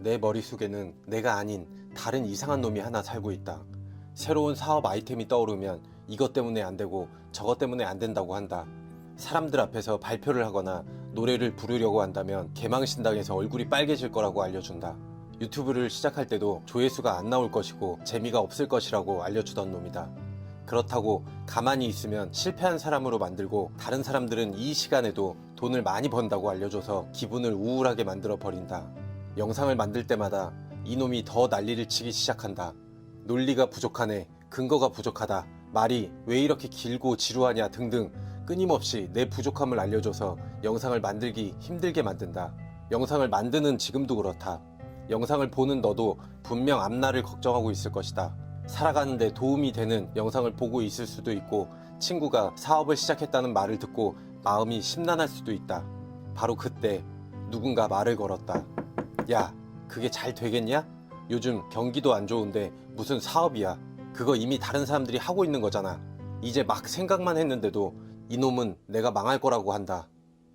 내 머릿속에는 내가 아닌 다른 이상한 놈이 하나 살고 있다. 새로운 사업 아이템이 떠오르면 이것 때문에 안 되고 저것 때문에 안 된다고 한다. 사람들 앞에서 발표를 하거나 노래를 부르려고 한다면 개망신당해서 얼굴이 빨개질 거라고 알려준다. 유튜브를 시작할 때도 조회수가 안 나올 것이고 재미가 없을 것이라고 알려주던 놈이다. 그렇다고 가만히 있으면 실패한 사람으로 만들고 다른 사람들은 이 시간에도 돈을 많이 번다고 알려줘서 기분을 우울하게 만들어 버린다. 영상을 만들 때마다 이놈이 더 난리를 치기 시작한다. 논리가 부족하네, 근거가 부족하다, 말이 왜 이렇게 길고 지루하냐 등등 끊임없이 내 부족함을 알려줘서 영상을 만들기 힘들게 만든다. 영상을 만드는 지금도 그렇다. 영상을 보는 너도 분명 앞날을 걱정하고 있을 것이다. 살아가는데 도움이 되는 영상을 보고 있을 수도 있고 친구가 사업을 시작했다는 말을 듣고 마음이 심란할 수도 있다. 바로 그때 누군가 말을 걸었다. 야, 그게 잘 되겠냐? 요즘 경기도 안 좋은데 무슨 사업이야. 그거 이미 다른 사람들이 하고 있는 거잖아. 이제 막 생각만 했는데도 이놈은 내가 망할 거라고 한다.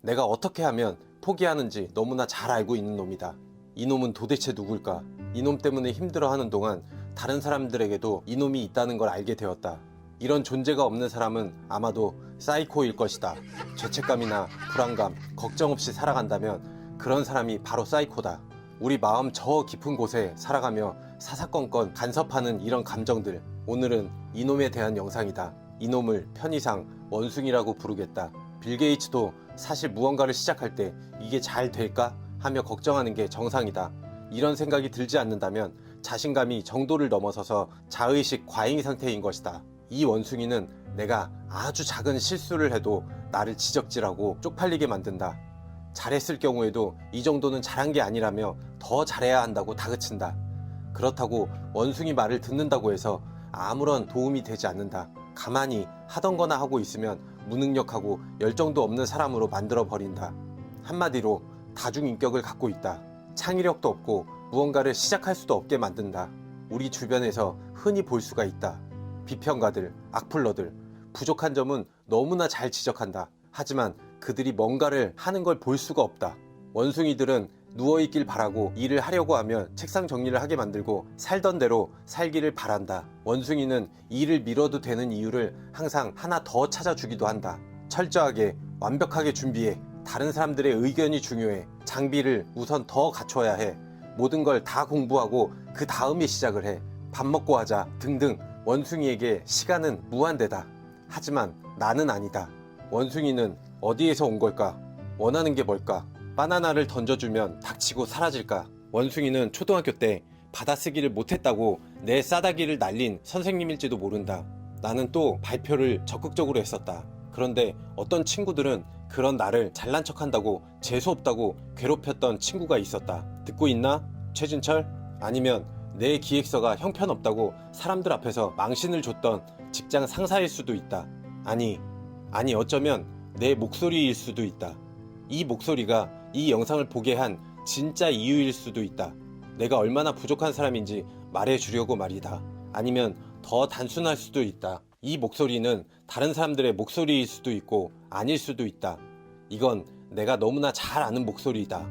내가 어떻게 하면 포기하는지 너무나 잘 알고 있는 놈이다. 이놈은 도대체 누굴까? 이놈 때문에 힘들어하는 동안 다른 사람들에게도 이놈이 있다는 걸 알게 되었다. 이런 존재가 없는 사람은 아마도 사이코일 것이다. 죄책감이나 불안감, 걱정 없이 살아간다면 그런 사람이 바로 사이코다. 우리 마음 저 깊은 곳에 살아가며 사사건건 간섭하는 이런 감정들, 오늘은 이놈에 대한 영상이다. 이놈을 편의상 원숭이라고 부르겠다. 빌 게이츠도 사실 무언가를 시작할 때 이게 잘 될까? 하며 걱정하는 게 정상이다. 이런 생각이 들지 않는다면 자신감이 정도를 넘어서서 자의식 과잉 상태인 것이다. 이 원숭이는 내가 아주 작은 실수를 해도 나를 지적질하고 쪽팔리게 만든다. 잘했을 경우에도 이 정도는 잘한 게 아니라며 더 잘해야 한다고 다그친다. 그렇다고 원숭이 말을 듣는다고 해서 아무런 도움이 되지 않는다. 가만히 하던 거나 하고 있으면 무능력하고 열정도 없는 사람으로 만들어 버린다. 한마디로 다중인격을 갖고 있다. 창의력도 없고 무언가를 시작할 수도 없게 만든다. 우리 주변에서 흔히 볼 수가 있다. 비평가들, 악플러들, 부족한 점은 너무나 잘 지적한다. 하지만 그들이 뭔가를 하는 걸 볼 수가 없다. 원숭이들은 누워있길 바라고 일을 하려고 하면 책상 정리를 하게 만들고 살던 대로 살기를 바란다. 원숭이는 일을 미뤄도 되는 이유를 항상 하나 더 찾아주기도 한다. 철저하게 완벽하게 준비해. 다른 사람들의 의견이 중요해. 장비를 우선 더 갖춰야 해. 모든 걸 다 공부하고 그 다음에 시작을 해. 밥 먹고 하자 등등. 원숭이에게 시간은 무한대다. 하지만 나는 아니다. 원숭이는 어디에서 온 걸까? 원하는 게 뭘까? 바나나를 던져주면 닥치고 사라질까? 원숭이는 초등학교 때 받아쓰기를 못했다고 내 싸다기를 날린 선생님일지도 모른다. 나는 또 발표를 적극적으로 했었다. 그런데 어떤 친구들은 그런 나를 잘난 척한다고 재수없다고 괴롭혔던 친구가 있었다. 듣고 있나? 최진철? 아니면 내 기획서가 형편없다고 사람들 앞에서 망신을 줬던 직장 상사일 수도 있다. 아니 어쩌면 내 목소리일 수도 있다. 이 목소리가 이 영상을 보게 한 진짜 이유일 수도 있다. 내가 얼마나 부족한 사람인지 말해주려고 말이다. 아니면 더 단순할 수도 있다. 이 목소리는 다른 사람들의 목소리일 수도 있고 아닐 수도 있다. 이건 내가 너무나 잘 아는 목소리이다.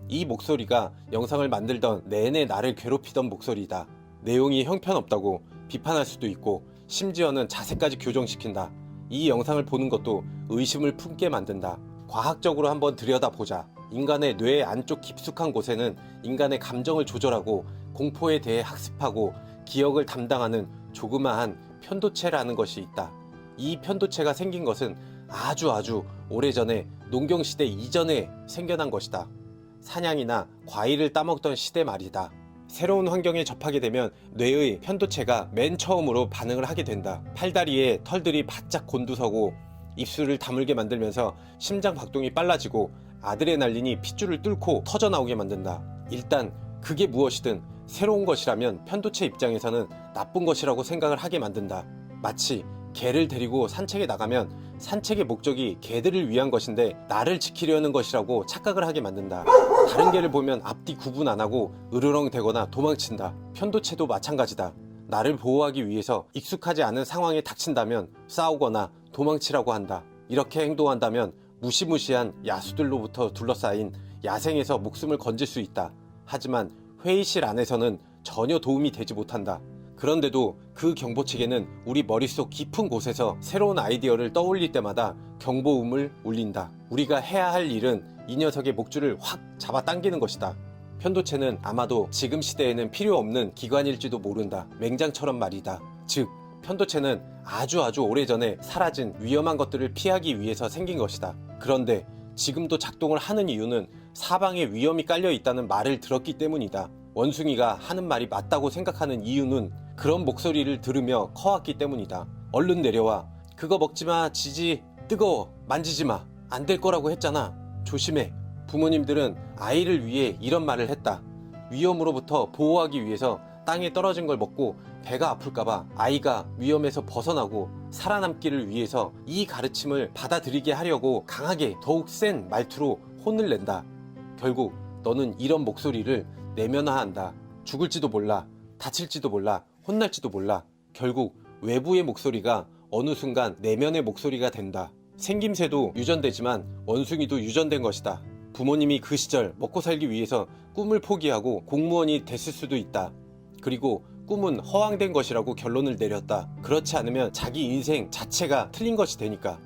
이 목소리가 영상을 만들던 내내 나를 괴롭히던 목소리이다. 내용이 형편없다고 비판할 수도 있고 심지어는 자세까지 교정시킨다. 이 영상을 보는 것도 의심을 품게 만든다. 과학적으로 한번 들여다보자. 인간의 뇌 안쪽 깊숙한 곳에는 인간의 감정을 조절하고 공포에 대해 학습하고 기억을 담당하는 조그마한 편도체라는 것이 있다. 이 편도체가 생긴 것은 아주 오래전에 농경시대 이전에 생겨난 것이다. 사냥이나 과일을 따먹던 시대 말이다. 새로운 환경에 접하게 되면 뇌의 편도체가 맨 처음으로 반응을 하게 된다. 팔다리에 털들이 바짝 곤두서고 입술을 다물게 만들면서 심장 박동이 빨라지고 아드레날린이 핏줄을 뚫고 터져나오게 만든다. 일단 그게 무엇이든 새로운 것이라면 편도체 입장에서는 나쁜 것이라고 생각을 하게 만든다. 마치 개를 데리고 산책에 나가면 산책의 목적이 개들을 위한 것인데 나를 지키려는 것이라고 착각을 하게 만든다. 다른 개를 보면 앞뒤 구분 안 하고 으르렁대거나 도망친다. 편도체도 마찬가지다. 나를 보호하기 위해서 익숙하지 않은 상황에 닥친다면 싸우거나 도망치라고 한다. 이렇게 행동한다면 무시무시한 야수들로부터 둘러싸인 야생에서 목숨을 건질 수 있다. 하지만 회의실 안에서는 전혀 도움이 되지 못한다. 그런데도 그 경보체계는 우리 머릿속 깊은 곳에서 새로운 아이디어를 떠올릴 때마다 경보음을 울린다. 우리가 해야 할 일은 이 녀석의 목줄을 확 잡아당기는 것이다. 편도체는 아마도 지금 시대에는 필요 없는 기관일지도 모른다. 맹장처럼 말이다. 즉 편도체는 아주 오래전에 사라진 위험한 것들을 피하기 위해서 생긴 것이다. 그런데 지금도 작동을 하는 이유는 사방에 위험이 깔려 있다는 말을 들었기 때문이다. 원숭이가 하는 말이 맞다고 생각하는 이유는 그런 목소리를 들으며 커왔기 때문이다. 얼른 내려와. 그거 먹지마. 지지. 뜨거워. 만지지마. 안 될 거라고 했잖아. 조심해. 부모님들은 아이를 위해 이런 말을 했다. 위험으로부터 보호하기 위해서 땅에 떨어진 걸 먹고 배가 아플까봐 아이가 위험에서 벗어나고 살아남기를 위해서 이 가르침을 받아들이게 하려고 강하게 더욱 센 말투로 혼을 낸다. 결국 너는 이런 목소리를 내면화한다. 죽을지도 몰라. 다칠지도 몰라. 혼날지도 몰라. 결국 외부의 목소리가 어느 순간 내면의 목소리가 된다. 생김새도 유전되지만 원숭이도 유전된 것이다. 부모님이 그 시절 먹고 살기 위해서 꿈을 포기하고 공무원이 됐을 수도 있다. 그리고 꿈은 허황된 것이라고 결론을 내렸다. 그렇지 않으면 자기 인생 자체가 틀린 것이 되니까.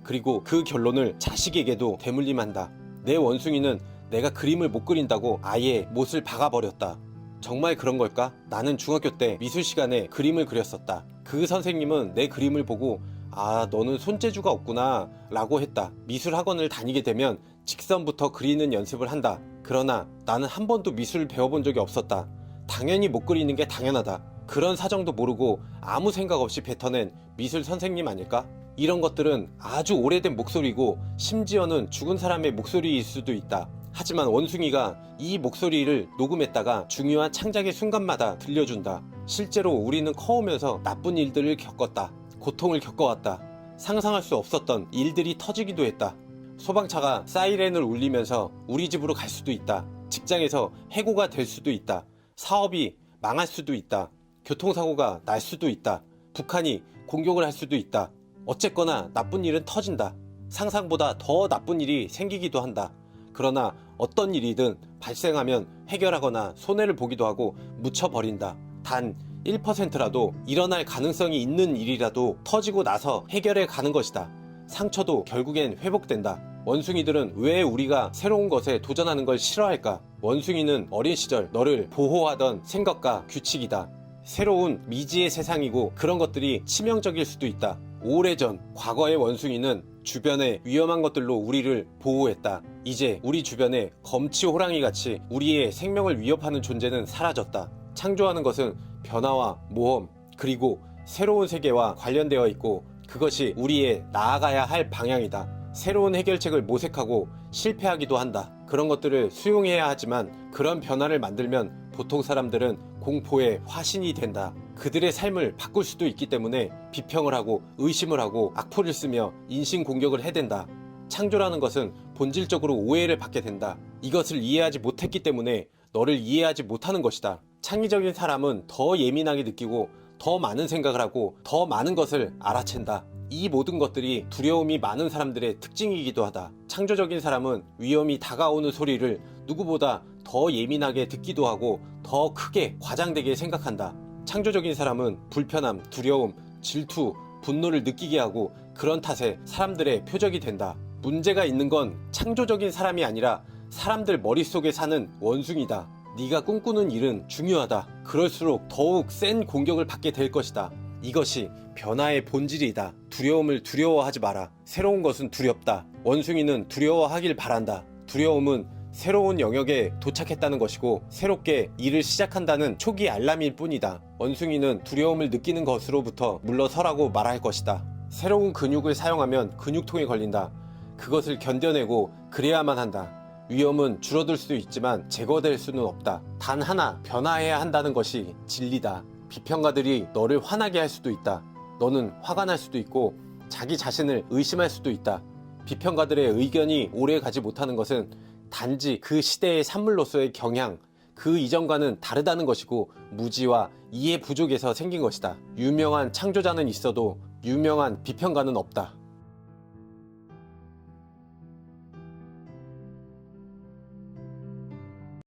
그리고 그 결론을 자식에게도 대물림한다. 내 원숭이는 내가 그림을 못 그린다고 아예 못을 박아버렸다. 정말 그런 걸까? 나는 중학교 때 미술 시간에 그림을 그렸었다. 그 선생님은 내 그림을 보고 아, 너는 손재주가 없구나 라고 했다. 미술 학원을 다니게 되면 직선부터 그리는 연습을 한다. 그러나 나는 한 번도 미술을 배워본 적이 없었다. 당연히 못 그리는 게 당연하다. 그런 사정도 모르고 아무 생각 없이 뱉어낸 미술 선생님 아닐까? 이런 것들은 아주 오래된 목소리고 심지어는 죽은 사람의 목소리일 수도 있다. 하지만 원숭이가 이 목소리를 녹음했다가 중요한 창작의 순간마다 들려준다. 실제로 우리는 커오면서 나쁜 일들을 겪었다. 고통을 겪어왔다. 상상할 수 없었던 일들이 터지기도 했다. 소방차가 사이렌을 울리면서 우리 집으로 갈 수도 있다. 직장에서 해고가 될 수도 있다. 사업이 망할 수도 있다. 교통사고가 날 수도 있다. 북한이 공격을 할 수도 있다. 어쨌거나 나쁜 일은 터진다. 상상보다 더 나쁜 일이 생기기도 한다. 그러나 어떤 일이든 발생하면 해결하거나 손해를 보기도 하고 묻혀버린다. 단 1%라도 일어날 가능성이 있는 일이라도 터지고 나서 해결해 가는 것이다. 상처도 결국엔 회복된다. 원숭이들은 왜 우리가 새로운 것에 도전하는 걸 싫어할까? 원숭이는 어린 시절 너를 보호하던 생각과 규칙이다. 새로운 미지의 세상이고 그런 것들이 치명적일 수도 있다. 오래전 과거의 원숭이는 주변의 위험한 것들로 우리를 보호했다. 이제 우리 주변에 검치 호랑이 같이 우리의 생명을 위협하는 존재는 사라졌다. 창조하는 것은 변화와 모험 그리고 새로운 세계와 관련되어 있고 그것이 우리의 나아가야 할 방향이다. 새로운 해결책을 모색하고 실패하기도 한다. 그런 것들을 수용해야 하지만 그런 변화를 만들면 보통 사람들은 공포의 화신이 된다. 그들의 삶을 바꿀 수도 있기 때문에 비평을 하고 의심을 하고 악플을 쓰며 인신공격을 해댄다. 창조라는 것은 본질적으로 오해를 받게 된다. 이것을 이해하지 못했기 때문에 너를 이해하지 못하는 것이다. 창의적인 사람은 더 예민하게 느끼고 더 많은 생각을 하고 더 많은 것을 알아챈다. 이 모든 것들이 두려움이 많은 사람들의 특징이기도 하다. 창조적인 사람은 위험이 다가오는 소리를 누구보다 더 예민하게 듣기도 하고 더 크게 과장되게 생각한다. 창조적인 사람은 불편함, 두려움, 질투, 분노를 느끼게 하고 그런 탓에 사람들의 표적이 된다. 문제가 있는 건 창조적인 사람이 아니라 사람들 머릿속에 사는 원숭이다. 네가 꿈꾸는 일은 중요하다. 그럴수록 더욱 센 공격을 받게 될 것이다. 이것이 변화의 본질이다. 두려움을 두려워하지 마라. 새로운 것은 두렵다. 원숭이는 두려워하길 바란다. 두려움은 새로운 영역에 도착했다는 것이고 새롭게 일을 시작한다는 초기 알람일 뿐이다. 원숭이는 두려움을 느끼는 것으로부터 물러서라고 말할 것이다. 새로운 근육을 사용하면 근육통에 걸린다. 그것을 견뎌내고 그래야만 한다. 위험은 줄어들 수도 있지만 제거될 수는 없다. 단 하나 변화해야 한다는 것이 진리다. 비평가들이 너를 화나게 할 수도 있다. 너는 화가 날 수도 있고 자기 자신을 의심할 수도 있다. 비평가들의 의견이 오래 가지 못하는 것은 단지 그 시대의 산물로서의 경향, 그 이전과는 다르다는 것이고 무지와 이해 부족에서 생긴 것이다. 유명한 창조자는 있어도 유명한 비평가는 없다.